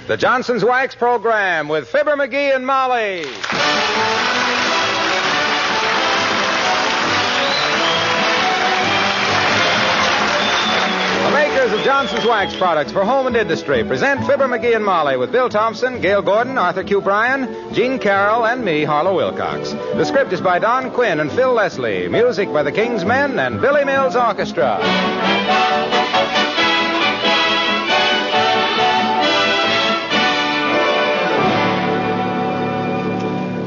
The Johnson's Wax Program with Fibber McGee and Molly. The makers of Johnson's Wax products for home and industry present Fibber McGee and Molly with Bill Thompson, Gail Gordon, Arthur Q. Bryan, Gene Carroll, and me, Harlow Wilcox. The script is by Don Quinn and Phil Leslie. Music by the King's Men and Billy Mills Orchestra.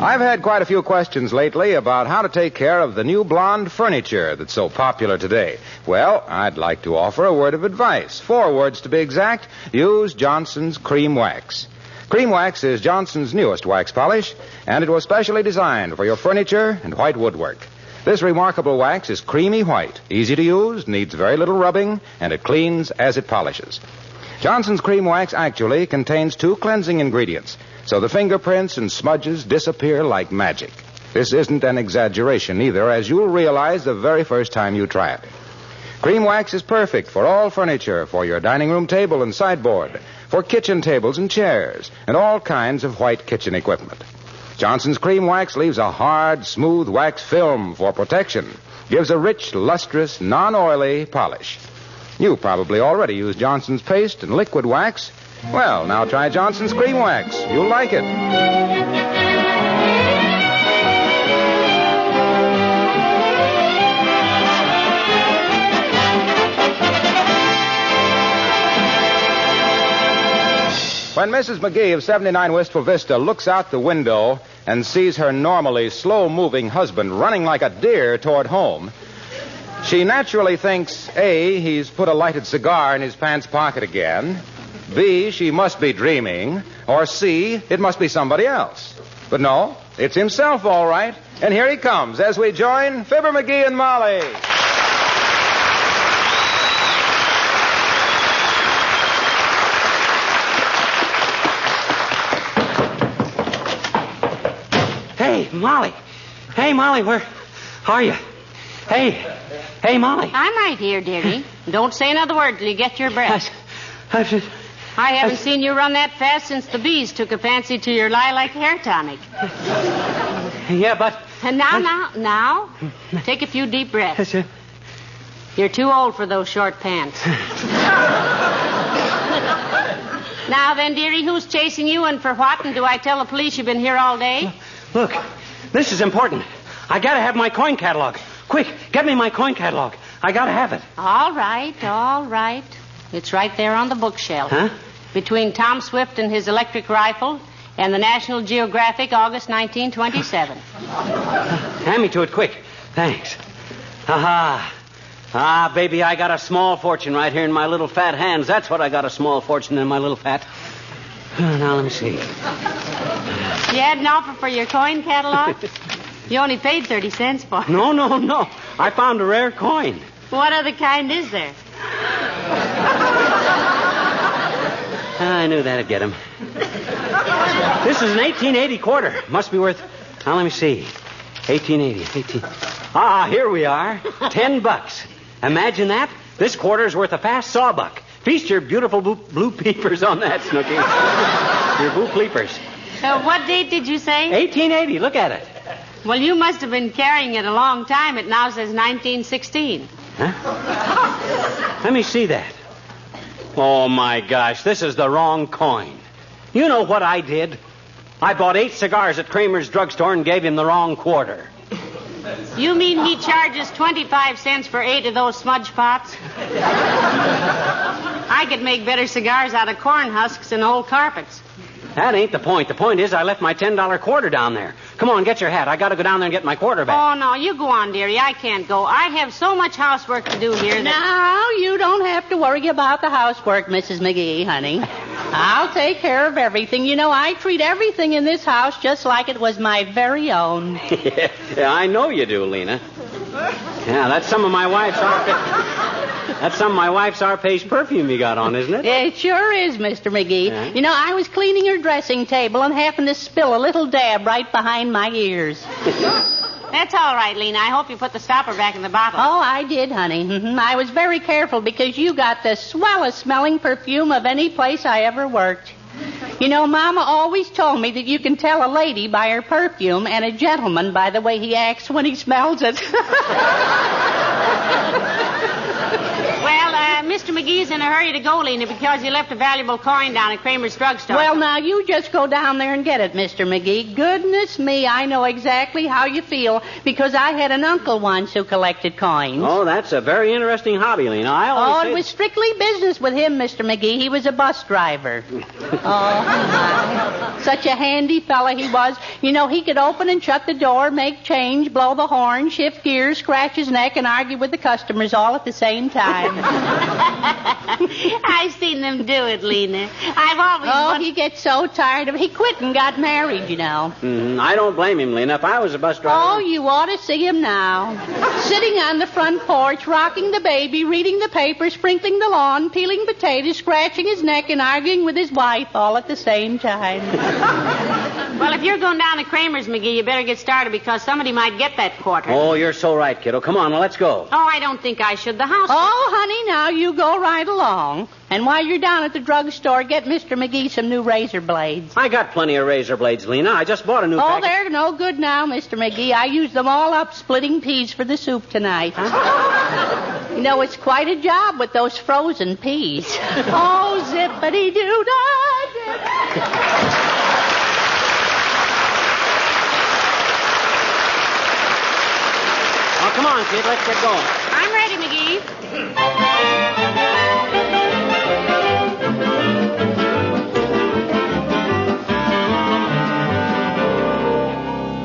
I've had quite a few questions lately about how to take care of the new blonde furniture that's so popular today. Well, I'd like to offer a word of advice. 4 words to be exact. Use Johnson's Cream Wax. Cream Wax is Johnson's newest wax polish, and it was specially designed for your furniture and white woodwork. This remarkable wax is creamy white, easy to use, needs very little rubbing, and it cleans as it polishes. Johnson's Cream Wax actually contains 2 cleansing ingredients, so the fingerprints and smudges disappear like magic. This isn't an exaggeration either, as you'll realize the very first time you try it. Cream Wax is perfect for all furniture, for your dining room table and sideboard, for kitchen tables and chairs, and all kinds of white kitchen equipment. Johnson's Cream Wax leaves a hard, smooth wax film for protection, gives a rich, lustrous, non-oily polish. You probably already use Johnson's paste and liquid wax. Well, now try Johnson's Cream Wax. You'll like it. When Mrs. McGee of 79 Wistful Vista looks out the window and sees her normally slow-moving husband running like a deer toward home, she naturally thinks, A, he's put a lighted cigar in his pants pocket again, B, she must be dreaming, or C, it must be somebody else. But no, it's himself, all right. And here he comes as we join Fibber McGee and Molly. Hey, Molly. Hey, Molly, where are you? Hey, Molly. I'm right here, dearie. Don't say another word till you get your breath. I haven't seen you run that fast since the bees took a fancy to your lilac hair tonic. Yeah, but... And now, take a few deep breaths. You're too old for those short pants. Now then, dearie, who's chasing you and for what? And do I tell the police you've been here all day? Look, this is important. I gotta have my coin catalog. Quick, get me my coin catalog. I gotta have it. All right. It's right there on the bookshelf. Huh? Between Tom Swift and his electric rifle and the National Geographic, August 1927. Hand me to it quick. Thanks. Ah, baby, I got a small fortune right here in my little fat hands. That's what I got, a small fortune in my little fat... Now, let me see. You had an offer for your coin catalog? You only paid 30 cents for it. No. I found a rare coin. What other kind is there? I knew that'd get him. This is an 1880 quarter. Must be worth... Now, let me see. 1880. Here we are. $10. Imagine that. This quarter's worth a fast sawbuck. Feast your beautiful blue peepers on that, Snooky. Your blue peepers. What date did you say? 1880. Look at it. Well, you must have been carrying it a long time. It now says 1916. Huh? Let me see that. Oh, my gosh, this is the wrong coin. You know what I did? I bought 8 cigars at Kramer's drugstore and gave him the wrong quarter. You mean he charges 25 cents for 8 of those smudge pots? I could make better cigars out of corn husks and old carpets. That ain't the point. The point is I left my $10 quarter down there. Come on, get your hat. I got to go down there and get my quarter back. Oh, no, you go on, dearie. I can't go. I have so much housework to do here that... Now, you don't have to worry about the housework, Mrs. McGee, honey. I'll take care of everything. You know, I treat everything in this house just like it was my very own. Yeah, I know you do, Lena. Yeah, that's some of my wife's Arpe's perfume you got on, isn't it? It sure is, Mr. McGee. Yeah. You know, I was cleaning her dressing table and happened to spill a little dab right behind my ears. That's all right, Lena. I hope you put the stopper back in the bottle. Oh, I did, honey. I was very careful because you got the swellest smelling perfume of any place I ever worked. You know, Mama always told me that you can tell a lady by her perfume and a gentleman by the way he acts when he smells it. Well, Mr. McGee's in a hurry to go, Lena, because he left a valuable coin down at Kramer's drugstore. Well, now, you just go down there and get it, Mr. McGee. Goodness me, I know exactly how you feel, because I had an uncle once who collected coins. Oh, that's a very interesting hobby, Lena. I always it was strictly business with him, Mr. McGee. He was a bus driver. Such a handy fella he was. You know, he could open and shut the door, make change, blow the horn, shift gears, scratch his neck, and argue with the customers all at the same time. I've seen them do it, Lena. I've always he gets so tired of it. He quit and got married, you know. I don't blame him, Lena. If I was a bus driver... Oh, you ought to see him now. Sitting on the front porch, rocking the baby, reading the paper, sprinkling the lawn, peeling potatoes, scratching his neck, and arguing with his wife all at the same time. Well, if you're going down to Kramer's, McGee, you better get started because somebody might get that quarter. Oh, you're so right, kiddo. Come on, well, let's go. Oh, I don't think I should. The house... Oh, honey, now you go right along. And while you're down at the drugstore, get Mr. McGee some new razor blades. I got plenty of razor blades, Lena. I just bought a new package. They're no good now, Mr. McGee. I used them all up splitting peas for the soup tonight. You know, it's quite a job with those frozen peas. Oh, zippity-doo-dah. Oh, come on, kid. Let's get going. I'm ready, McGee.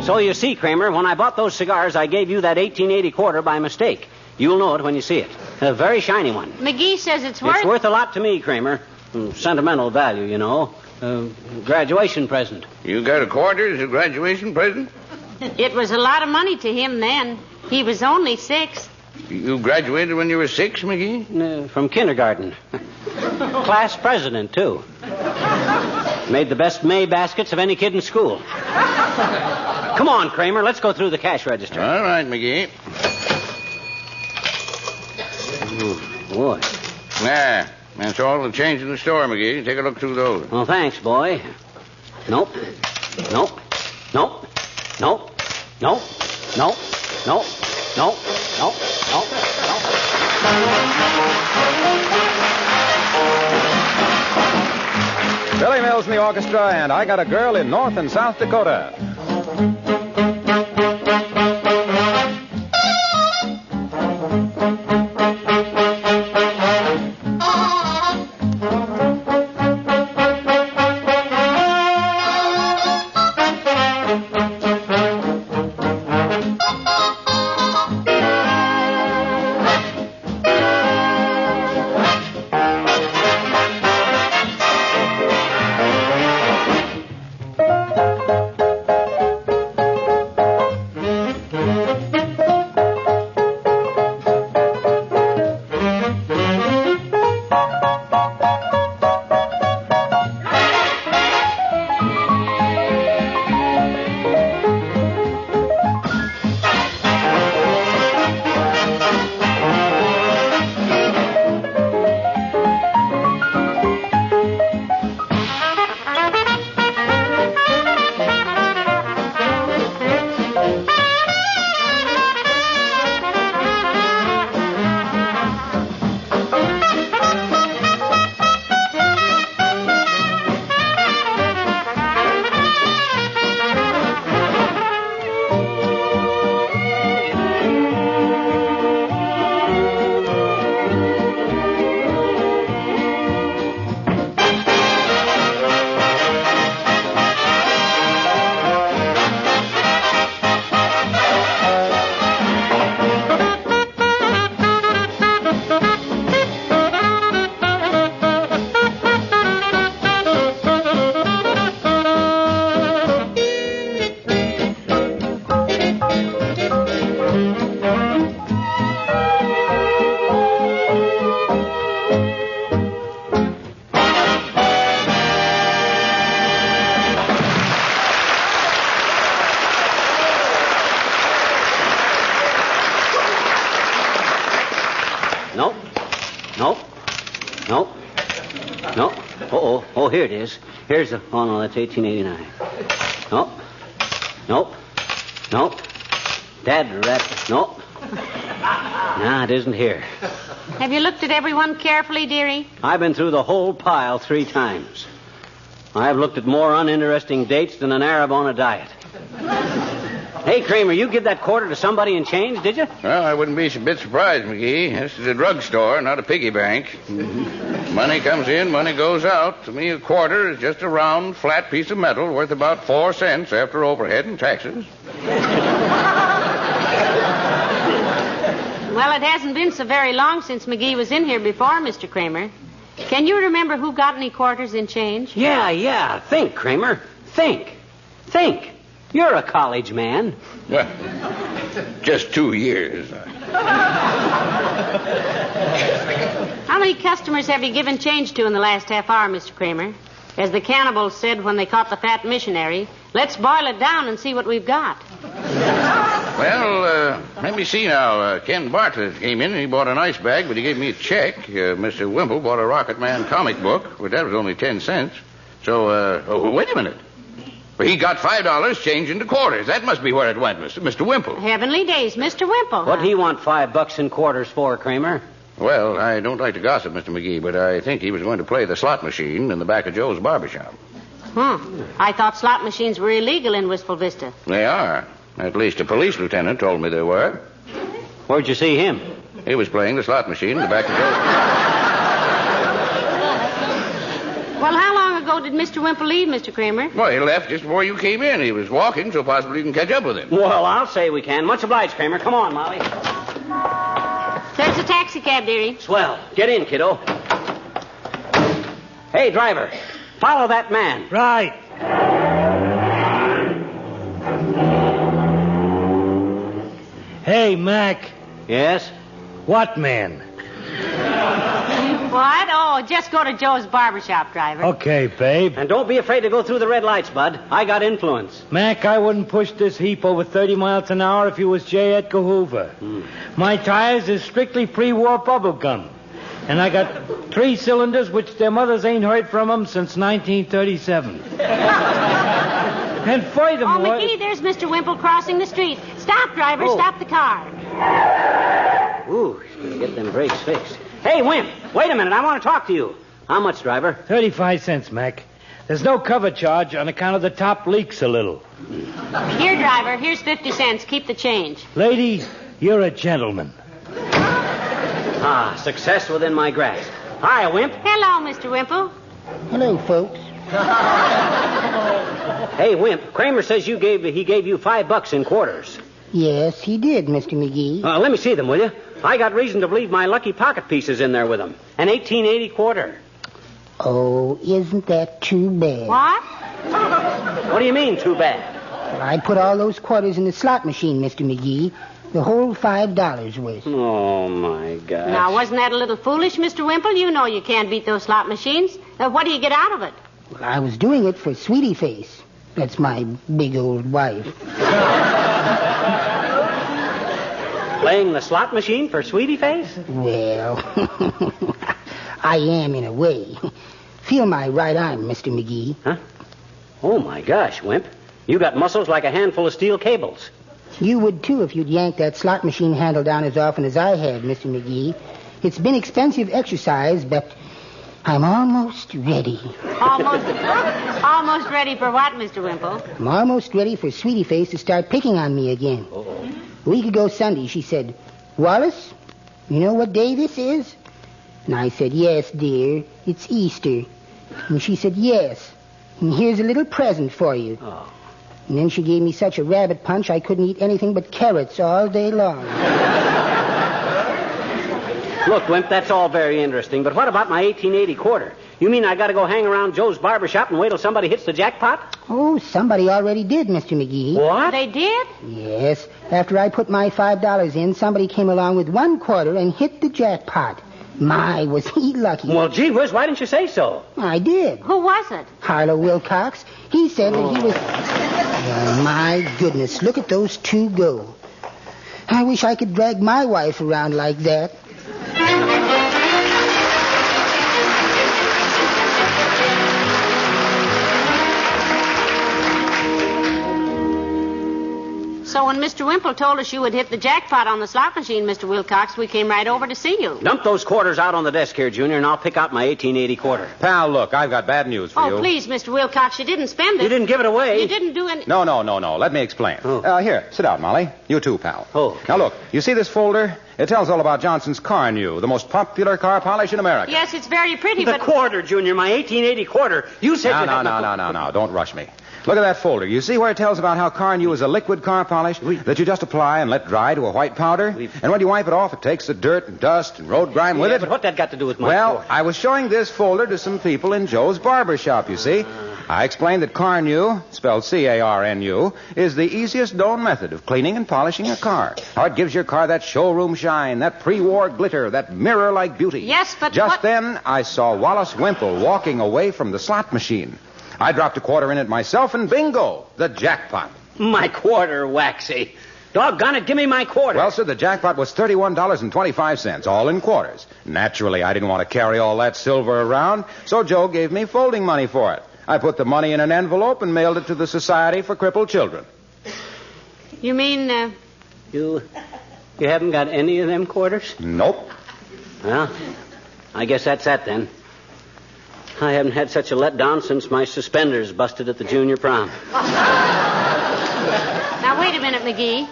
So you see, Kramer, when I bought those cigars, I gave you that 1880 quarter by mistake. You'll know it when you see it. A very shiny one. McGee says it's worth... It's worth a lot to me, Kramer. Sentimental value, you know. Graduation present. You got a quarter as a graduation present? It was a lot of money to him then. He was only 6. You graduated when you were 6, McGee? From kindergarten. Class president, too. Made the best May baskets of any kid in school. Come on, Kramer. Let's go through the cash register. All right, McGee. Boy. That's all the change in the store, McGee. Take a look through those. Well, thanks, boy. Nope. Nope. Nope. Nope. Nope. Nope. Nope. Nope. Nope. Nope. Nope. Billy Mills in the orchestra, and I Got a Girl in North and South Dakota. Oh, here it is. Here's the... Oh, no, that's 1889. Nope. Dad rat. Nope. Nah, it isn't here. Have you looked at everyone carefully, dearie? I've been through the whole pile 3 times. I've looked at more uninteresting dates than an Arab on a diet. Hey, Kramer, you give that quarter to somebody in change, did you? Well, I wouldn't be a bit surprised, McGee. This is a drugstore, not a piggy bank. Money comes in, money goes out. To me, a quarter is just a round, flat piece of metal worth about 4 cents after overhead and taxes. Well, it hasn't been so very long since McGee was in here before, Mr. Kramer. Can you remember who got any quarters in change? Yeah. Think, Kramer. Think. You're a college man. Well, just 2 years. How many customers have you given change to in the last half hour, Mr. Kramer? As the cannibals said when they caught the fat missionary, let's boil it down and see what we've got. Well, let me see now. Ken Bartlett came in and he bought an ice bag, but he gave me a check. Mr. Wimple bought a Rocket Man comic book, but that was only 10 cents. So, wait a minute. Well, he got $5 changed into quarters. That must be where it went, Mr. Wimple. Heavenly days, Mr. Wimple. What'd he want $5 in quarters for, Kramer? Well, I don't like to gossip, Mr. McGee, but I think he was going to play the slot machine in the back of Joe's barbershop. I thought slot machines were illegal in Wistful Vista. They are. At least a police lieutenant told me they were. Where'd you see him? He was playing the slot machine in the back of Joe's... Well, how long ago did Mr. Wimple leave, Mr. Kramer? Well, he left just before you came in. He was walking, so possibly you can catch up with him. Well, I'll say we can. Much obliged, Kramer. Come on, Molly. There's a taxi cab, dearie. Swell. Get in, kiddo. Hey, driver. Follow that man. Right. Hey, Mac. Yes? What man? What? Oh, just go to Joe's barbershop, driver. Okay, babe. And don't be afraid to go through the red lights, bud. I got influence. Mac, I wouldn't push this heap over 30 miles an hour if you was J. Edgar Hoover. My tires is strictly pre-war bubble gum. And I got 3 cylinders which their mothers ain't heard from them since 1937. And furthermore... Oh, McGee, there's Mr. Wimple crossing the street. Stop, driver. Oh. Stop the car. Ooh, he's going to get them brakes fixed. Hey, Wimp, wait a minute. I want to talk to you. How much, driver? 35 cents, Mac. There's no cover charge on account of the top leaks a little. Here, driver. Here's 50 cents. Keep the change. Lady, you're a gentleman. Ah, success within my grasp. Hi, Wimp. Hello, Mr. Wimple. Hello, folks. Hey, Wimp, Kramer says he gave you $5 in quarters. Yes, he did, Mr. McGee. Let me see them, will you? I got reason to believe my lucky pocket piece is in there with him. An 1880 quarter. Oh, isn't that too bad? What? What do you mean, too bad? Well, I put all those quarters in the slot machine, Mr. McGee. The whole $5 worth. Oh, my gosh. Now, wasn't that a little foolish, Mr. Wimple? You know you can't beat those slot machines. What do you get out of it? Well, I was doing it for Sweetie Face. That's my big old wife. Playing the slot machine for Sweetie Face? Well, I am in a way. Feel my right arm, Mr. McGee. Huh? Oh, my gosh, Wimp. You got muscles like a handful of steel cables. You would, too, if you'd yank that slot machine handle down as often as I have, Mr. McGee. It's been expensive exercise, but I'm almost ready. Almost ready for what, Mr. Wimple? I'm almost ready for Sweetie Face to start picking on me again. Oh. A week ago Sunday, she said, Wallace, you know what day this is? And I said, yes, dear, it's Easter. And she said, yes, and here's a little present for you. Oh. And then she gave me such a rabbit punch I couldn't eat anything but carrots all day long. Look, Wimp, that's all very interesting, but what about my 1880 quarter? You mean I got to go hang around Joe's barbershop and wait till somebody hits the jackpot? Oh, somebody already did, Mr. McGee. What? They did? Yes. After I put my $5 in, somebody came along with 1 quarter and hit the jackpot. My, was he lucky. Well, gee whiz, why didn't you say so? I did. Who was it? Harlow Wilcox. He said that he was... Oh, my goodness, look at those 2 go. I wish I could drag my wife around like that. So when Mr. Wimple told us you would hit the jackpot on the slot machine, Mr. Wilcox, we came right over to see you. Dump those quarters out on the desk here, Junior, and I'll pick out my 1880 quarter. Pal, look, I've got bad news for you. Oh, please, Mr. Wilcox, you didn't spend it. You didn't give it away. You didn't do any... No. Let me explain. Oh. Here, sit down, Molly. You too, pal. Oh, okay. Now, look, you see this folder? It tells all about Johnson's Car New, the most popular car polish in America. Yes, it's very pretty, The but... quarter, Junior, my 1880 quarter. You said you had... No. Don't rush me. Look at that folder. You see where it tells about how Car New is a liquid car polish that you just apply and let dry to a white powder? And when you wipe it off, it takes the dirt and dust and road grime with it. But what that got to do with my Well, quarter? I was showing this folder to some people in Joe's barber shop, you see. I explained that Car New, spelled C-A-R-N-U, is the easiest known method of cleaning and polishing a car. How it gives your car that showroom shine, that pre-war glitter, that mirror-like beauty. Yes, but Just then, I saw Wallace Wimple walking away from the slot machine. I dropped a quarter in it myself, and bingo, the jackpot. My quarter, Waxy. Doggone it, give me my quarter. Well, sir, the jackpot was $31.25, all in quarters. Naturally, I didn't want to carry all that silver around, so Joe gave me folding money for it. I put the money in an envelope and mailed it to the Society for Crippled Children. You mean, You haven't got any of them quarters? Nope. Well, I guess that's that then. I haven't had such a letdown since my suspenders busted at the junior prom. Now, wait a minute, McGee.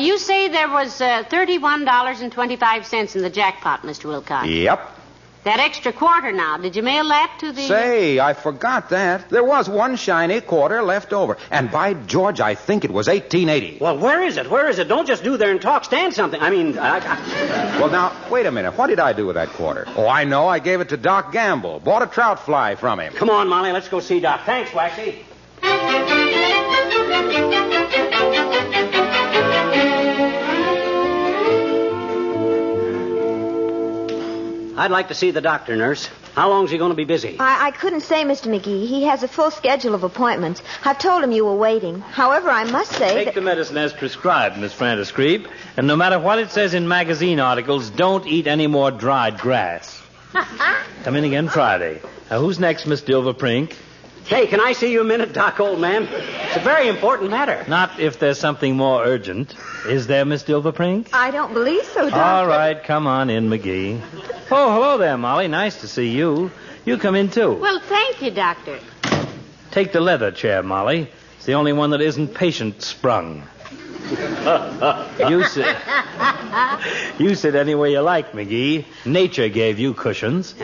You say there was $31.25 in the jackpot, Mr. Wilcox. Yep. That extra quarter now, did you mail that to the... Say, I forgot that. There was one shiny quarter left over. And by George, I think it was 1880. Well, where is it? Don't just do there and talk. Stand something. I mean... Well, now, wait a minute. What did I do with that quarter? Oh, I know. I gave it to Doc Gamble. Bought a trout fly from him. Come on, Molly. Let's go see Doc. Thanks, Waxy. I'd like to see the doctor, nurse. How long's he going to be busy? I couldn't say, Mr. McGee. He has a full schedule of appointments. I've told him you were waiting. However, I must say Take the medicine as prescribed, Miss Fantastical, and no matter what it says in magazine articles, don't eat any more dried grass. Come in again Friday. Now, who's next, Miss Dilverprink? Hey, can I see you a minute, Doc, old man? It's a very important matter. Not if there's something more urgent. Is there, Miss Dilverprink? I don't believe so, Doctor. All right, come on in, McGee. Oh, hello there, Molly. Nice to see you. You come in, too. Well, thank you, Doctor. Take the leather chair, Molly. It's the only one that isn't patient sprung. You sit any way you like, McGee. Nature gave you cushions.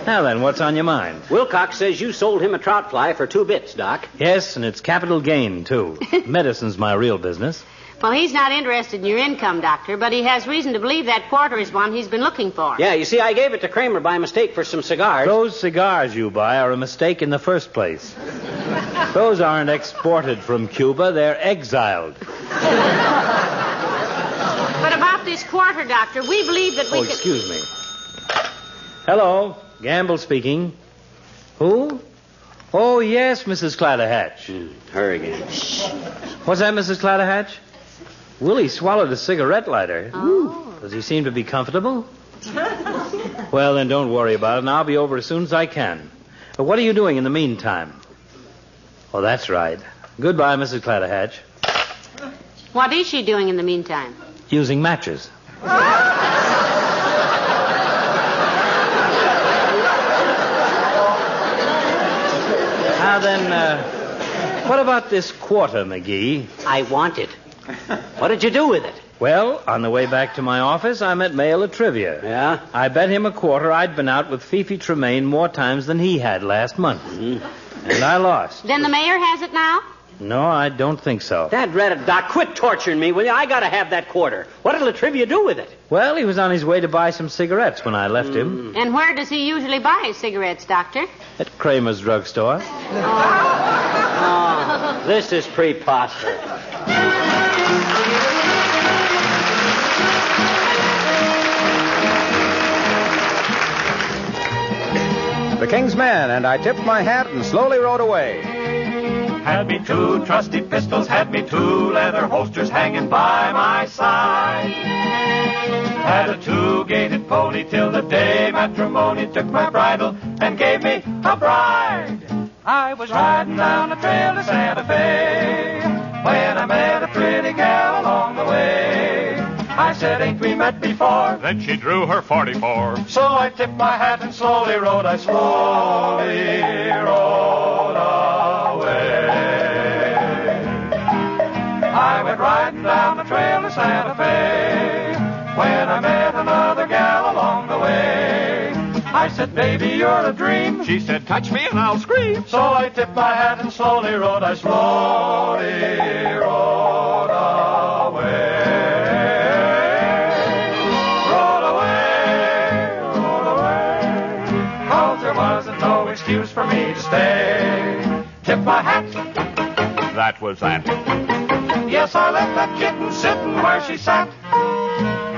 Now then, what's on your mind? Wilcox says you sold him a trout fly for 2 bits, Doc. Yes, and it's capital gain, too. Medicine's my real business. Well, he's not interested in your income, Doctor, but he has reason to believe that quarter is one he's been looking for. Yeah, you see, I gave it to Kramer by mistake for some cigars. Those cigars you buy are a mistake in the first place. Those aren't exported from Cuba. They're exiled. But about this quarter, Doctor, we believe that we excuse me. Hello. Gamble speaking. Who? Oh, yes, Mrs. Clatterhatch. Her again. What's that, Mrs. Clatterhatch? Willie swallowed a cigarette lighter. Oh. Does he seem to be comfortable? Well, then don't worry about it, and I'll be over as soon as I can. But what are you doing in the meantime? Oh, that's right. Goodbye, Mrs. Clatterhatch. What is she doing in the meantime? Using matches. Now then, what about this quarter, McGee? I want it. What did you do with it? Well, on the way back to my office, I met Mail at Trivia. Yeah? I bet him a quarter I'd been out with Fifi Tremaine more times than he had last month. And I lost. Then the mayor has it now? No, I don't think so. Dad read it, Doc. Quit torturing me, will you? I gotta have that quarter. What did La Trivia do with it? Well, he was on his way to buy some cigarettes when I left him. And where does he usually buy his cigarettes, Doctor? At Kramer's drugstore. Oh, this is preposterous. The King's Men, and I tipped my hat and slowly rode away. Had me 2 trusty pistols, had me 2 leather holsters hanging by my side. Had a 2-gated pony till the day matrimony took my bridle and gave me a bride. I was riding down the trail to Santa Fe. met before. Then she drew her 44. So I tipped my hat and slowly rode. I slowly rode away. I went riding down the trail to Santa Fe when I met another gal along the way. I said, baby, you're a dream. She said, touch me and I'll scream. So I tipped my hat and slowly rode. I slowly rode away. Rode away. 'Cause there wasn't no excuse for me to stay. Tip my hat. That was that. Yes, I left that kitten sitting where she sat.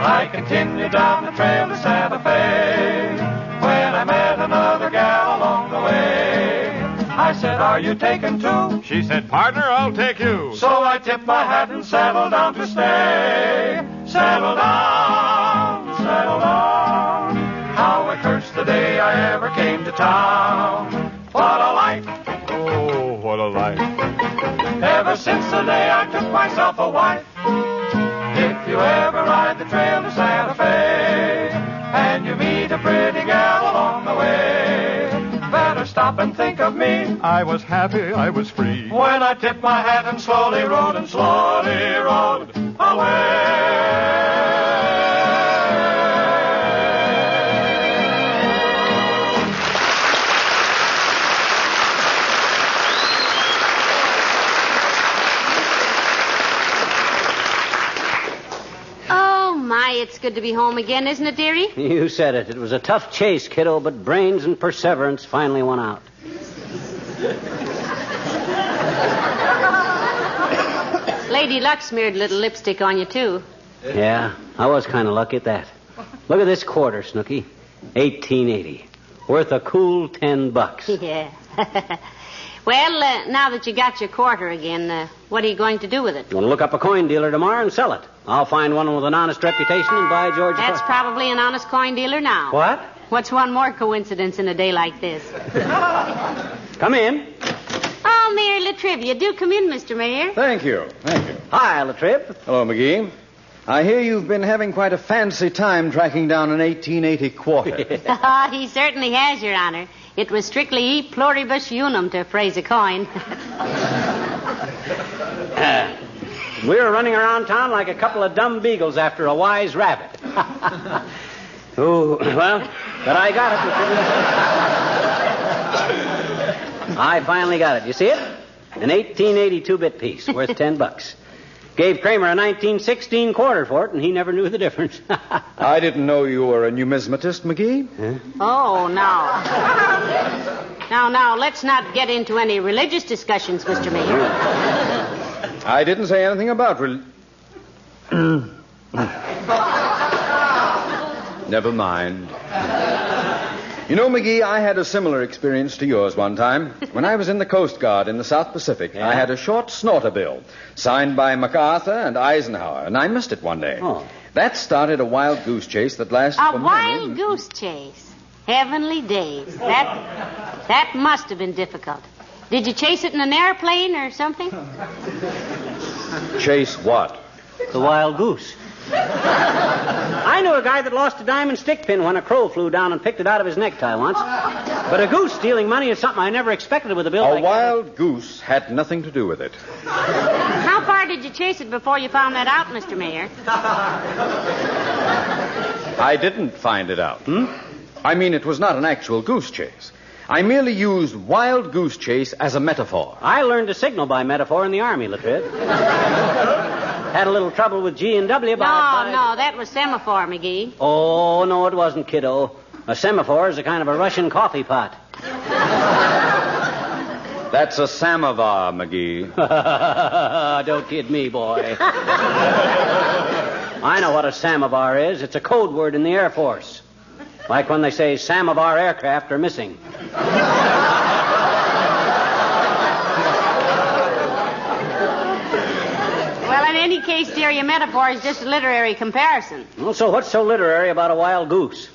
I continued down the trail to Santa Fe when I met another gal along the way. I said, are you taken too? She said, partner, I'll take you. So I tipped my hat and settled down to stay. Settled down, settled down. How I cursed the day I ever came to town. What a life. Oh, what a life. Ever since the day I took myself a wife. If you ever ride the trail to Santa Fe and you meet a pretty gal along the way, better stop and think of me. I was happy, I was free. When I tipped my hat and slowly rode away. My, it's good to be home again, isn't it, dearie? You said it. It was a tough chase, kiddo, but brains and perseverance finally won out. Lady Luck smeared a little lipstick on you, too. Yeah, I was kind of lucky at that. Look at this quarter, Snooky. 1880. Worth a cool $10. Yeah. Well, now that you got your quarter again, what are you going to do with it? I'm going to look up a coin dealer tomorrow and sell it. I'll find one with an honest reputation and buy George. That's probably an honest coin dealer now. What? What's one more coincidence in a day like this? Come in. Oh, Mayor Latrivia, do come in, Mr. Mayor. Thank you. Hi, Latrib. Hello, McGee. I hear you've been having quite a fancy time tracking down an 1880 quarter. He certainly has, Your Honor. It was strictly e pluribus unum, to phrase a coin. We were running around town like a couple of dumb beagles after a wise rabbit. Oh, well, but I got it. I finally got it. You see it? An 1880 two-bit piece worth $10. Gave Kramer a 1916 quarter for it, and he never knew the difference. I didn't know you were a numismatist, McGee. Huh? Oh, now. Now, let's not get into any religious discussions, Mr. Mayor. I didn't say anything about Never mind. You know, McGee, I had a similar experience to yours one time. When I was in the Coast Guard in the South Pacific, I had a short snorter bill signed by MacArthur and Eisenhower, and I missed it one day. Oh. That started a wild goose chase that lasted A for wild goose chase. Heavenly days. That must have been difficult. Did you chase it in an airplane or something? Chase what? The wild goose. I knew a guy that lost a diamond stick pin when a crow flew down and picked it out of his necktie once. But a goose stealing money is something I never expected with a bill like that. A wild goose had nothing to do with it. How far did you chase it before you found that out, Mr. Mayor? I didn't find it out. I mean, it was not an actual goose chase. I merely used wild goose chase as a metaphor. I learned to signal by metaphor in the Army, Latrib. Had a little trouble with G and W, but... No, that was semaphore, McGee. Oh, no, it wasn't, kiddo. A semaphore is a kind of a Russian coffee pot. That's a samovar, McGee. Don't kid me, boy. I know what a samovar is. It's a code word in the Air Force. Like when they say samovar aircraft are missing. Well, in any case, dear, your metaphor is just a literary comparison. Well, so what's so literary about a wild goose?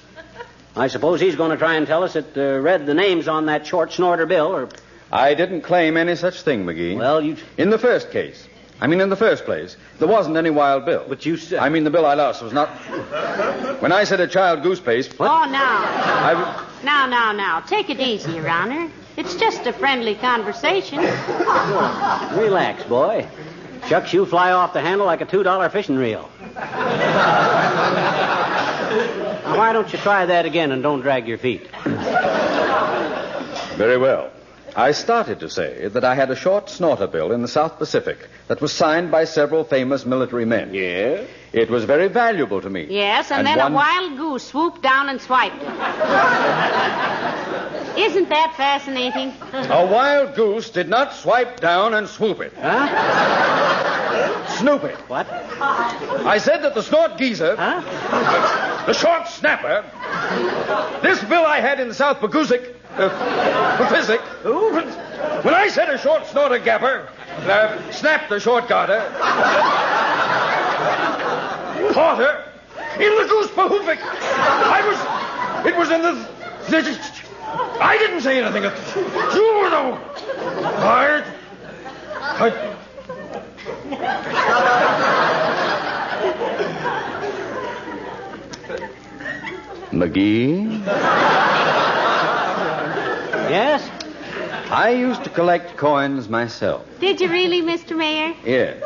I suppose he's going to try and tell us it read the names on that short snorter bill, or... I didn't claim any such thing, McGee. Well, you... In the first case, I mean, in the first place, there wasn't any wild bill. But you said... I mean, the bill I lost was not... When I said a child goose paste... What? Oh, now. Now. Take it easy, Your Honor. It's just a friendly conversation. Relax, boy. Shucks, you fly off the handle like a $2 fishing reel. Now, why don't you try that again and don't drag your feet? Very well. I started to say that I had a short snorter bill in the South Pacific that was signed by several famous military men. Yeah? It was very valuable to me. Yes, and then a wild goose swooped down and swiped it. Isn't that fascinating? A wild goose did not swipe down and swoop it. Huh? Snoop it. What? I said that the snort geezer, the short snapper, this bill I had in the South Pacific, when I said a short snorter gapper, snapped the short garter, caught her in the goose Pacific. It was in the... I didn't say anything. You know. McGee? Yes? I used to collect coins myself. Did you really, Mr. Mayor? Yes.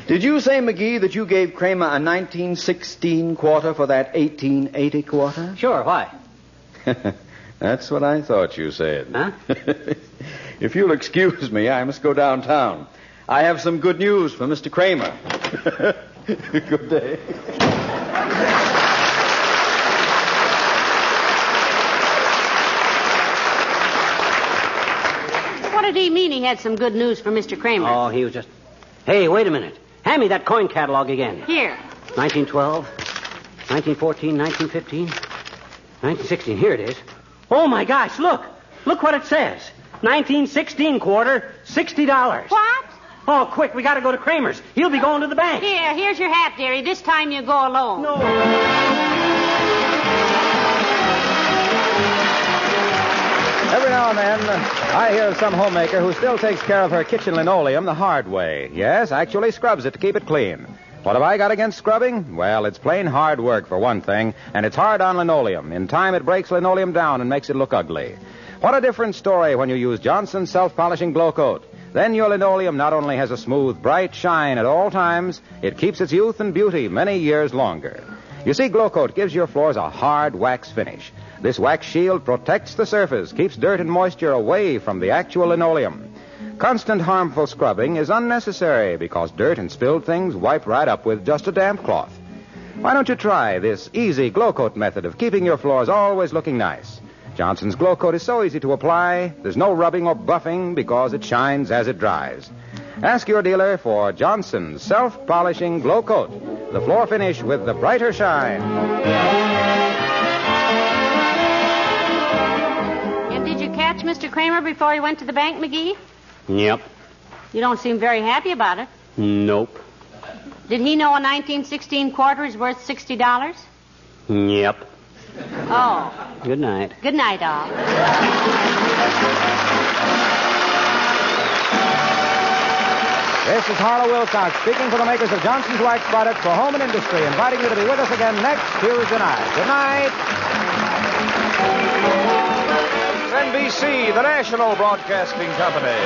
Did you say, McGee, that you gave Kramer a 1916 quarter for that 1880 quarter? Sure, why? That's what I thought you said. Huh? If you'll excuse me, I must go downtown. I have some good news for Mr. Kramer. Good day. What did he mean he had some good news for Mr. Kramer? Oh, he was just... Hey, wait a minute. Hand me that coin catalog again. Here. 1912, 1914, 1915, 1916. Here it is. Oh, my gosh, look. Look what it says. 1916 quarter, $60. What? Oh, quick, we got to go to Kramer's. He'll be going to the bank. Here's your hat, dearie. This time you go alone. No. Every now and then, I hear of some homemaker who still takes care of her kitchen linoleum the hard way. Yes, actually scrubs it to keep it clean. What have I got against scrubbing? Well, it's plain hard work, for one thing, and it's hard on linoleum. In time, it breaks linoleum down and makes it look ugly. What a different story when you use Johnson's self-polishing glow coat. Then your linoleum not only has a smooth, bright shine at all times, it keeps its youth and beauty many years longer. You see, glow coat gives your floors a hard wax finish. This wax shield protects the surface, keeps dirt and moisture away from the actual linoleum. Constant harmful scrubbing is unnecessary because dirt and spilled things wipe right up with just a damp cloth. Why don't you try this easy glow coat method of keeping your floors always looking nice? Johnson's glow coat is so easy to apply, there's no rubbing or buffing because it shines as it dries. Ask your dealer for Johnson's self-polishing glow coat, the floor finish with the brighter shine. And did you catch Mr. Kramer before he went to the bank, McGee? Yep. You don't seem very happy about it. Nope. Did he know a 1916 quarter is worth $60? Yep. Oh. Good night. Good night, all. This is Harlow Wilcox speaking for the makers of Johnson's Wax Products for Home and Industry, inviting you to be with us again next Tuesday night. Good night. NBC, the national broadcasting company.